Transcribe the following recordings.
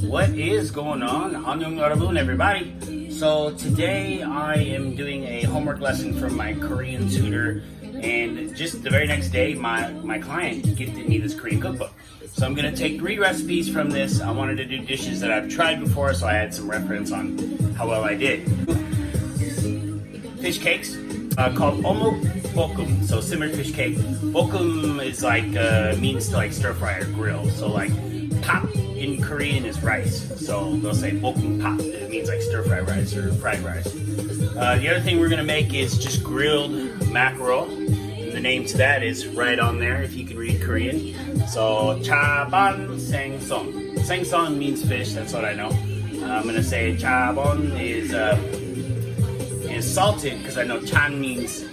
What is going on? 안녕 여러분, everybody. So today I am doing a homework lesson from my Korean tutor, and just the very next day my client gifted me this Korean cookbook. So I'm going to take 3 recipes from this. I wanted to do dishes that I've tried before, so I had some reference on how well I did. Fish cakes called 어묵볶음, so simmered fish cake. 볶음 is like means to like stir fry or grill. So like pap in Korean is rice, so they'll say 볶음 pap. It means like stir fry rice or fried rice. The other thing we're gonna make is just grilled mackerel. And the name to that is right on there if you can read Korean. So chaban sengson. Sengson means fish. That's what I know. I'm gonna say chabon is salted because I know chan means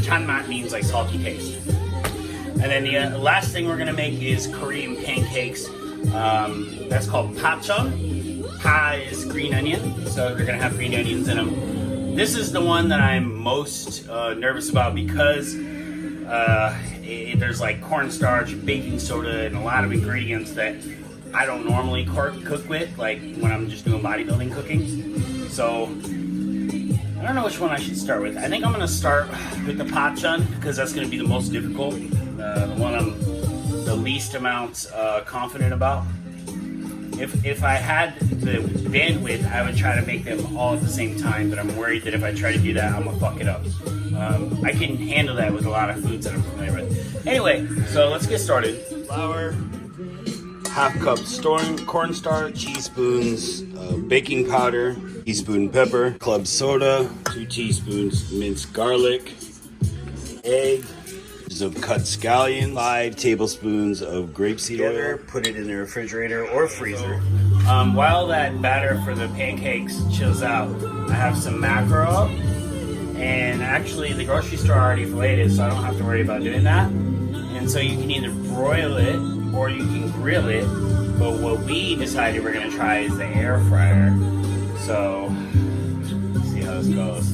chanmat means like salty taste. And then the last thing we're gonna make is Korean pancakes. That's called pachon. Pa is green onion, so they're gonna have green onions in them. This is the one that I'm most nervous about because there's like cornstarch, baking soda, and a lot of ingredients that I don't normally cook with, like when I'm just doing bodybuilding cooking. So I don't know which one I should start with. I think I'm gonna start with the pachon because that's gonna be the most difficult, the one I'm the least amount confident about. If I had the bandwidth, I would try to make them all at the same time, but I'm worried that if I try to do that, I'm gonna fuck it up. I can handle that with a lot of foods that I'm familiar with. Anyway, so let's get started. Flour, half cup cornstarch, teaspoons baking powder, teaspoon pepper, club soda, 2 teaspoons minced garlic, egg of cut scallions, 5 tablespoons of grapeseed oil. Put it in the refrigerator or freezer. While that batter for the pancakes chills out, I have some mackerel, and actually the grocery store already filleted it, so I don't have to worry about doing that. And so you can either broil it or you can grill it, but what we decided we're gonna try is the air fryer. So let's see how this goes.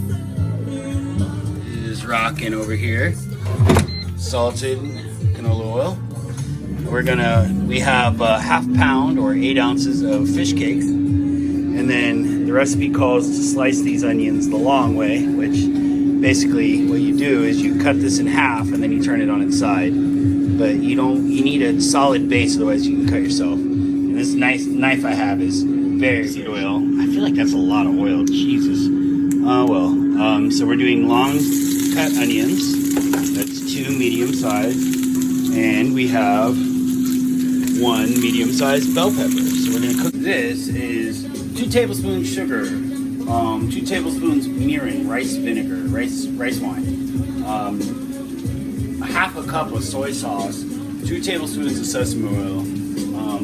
It is rocking over here. Salted canola oil. We have half pound or 8 ounces of fish cakes, and then the recipe calls to slice these onions the long way, which basically what you do is you cut this in half and then you turn it on its side. But you need a solid base, otherwise you can cut yourself. And this nice knife I have is very good oil. I feel like that's a lot of oil. Jesus. So we're doing long cut onions. That's 2 medium size, and we have 1 medium sized bell pepper. So we're gonna cook. This is 2 tablespoons sugar, 2 tablespoons mirin, rice vinegar, rice wine, half a cup of soy sauce, 2 tablespoons of sesame oil,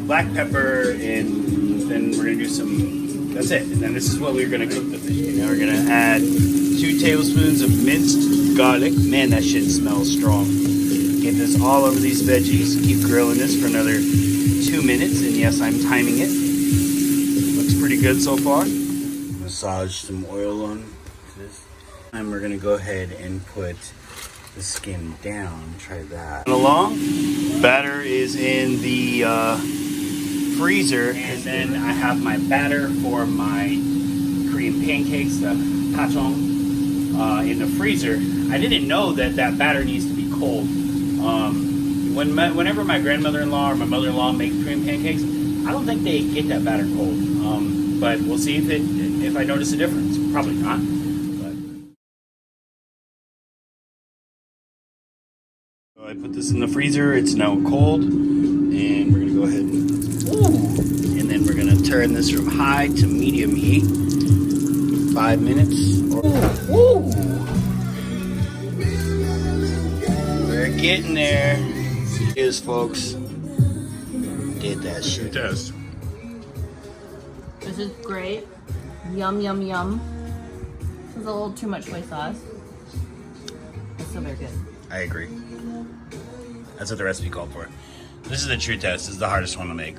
black pepper, and then we're gonna do some. That's it. And then this is what we're gonna cook the fish. Now we're gonna add 2 tablespoons of minced garlic. Man, that shit smells strong. Get this all over these veggies. Keep grilling this for another 2 minutes. And yes, I'm timing it. Looks pretty good so far. Massage some oil on this. And we're gonna go ahead and put the skin down. Try that. Along, batter is in the freezer, and then I have my batter for my Korean pancakes, the pachon, in the freezer. I didn't know that batter needs to be cold. Whenever my grandmother-in-law or my mother-in-law make Korean pancakes, I don't think they get that batter cold. But we'll see if I notice a difference. Probably not. But. So I put this in the freezer. It's now cold, and we're gonna go ahead and then we're gonna turn this from high to medium heat. 5 minutes. We're getting there. Cheers, folks. Did that shit. Test. This is great. Yum, yum, yum. This is a little too much soy sauce. It's still very good. I agree. That's what the recipe called for. This is the true test. This is the hardest one to make.